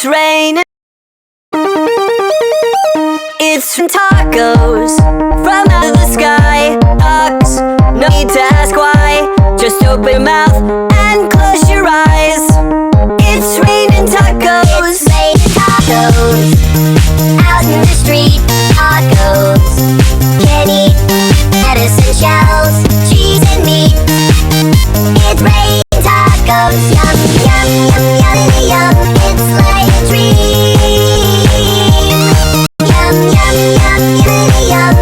It's raining. It's tacos from out of the sky. Tacos, no need to ask why. Just open your mouth and close your eyes. It's raining tacos. It's raining tacos. Out in the street, tacos. Can eat lettuce and shells, cheese and meat. It's raining tacos. Yum, yum, yum, yum, yum. It's like a dream. Yum, yum, yum, yum, yum.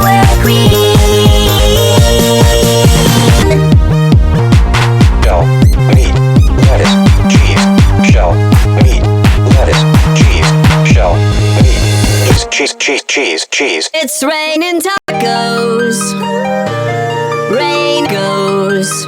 Bring our queen. Shell, meat, lettuce, cheese. Shell, meat, lettuce, cheese. Shell, meat. It's cheese, cheese, cheese, cheese. It's raining tacos. Rain goes.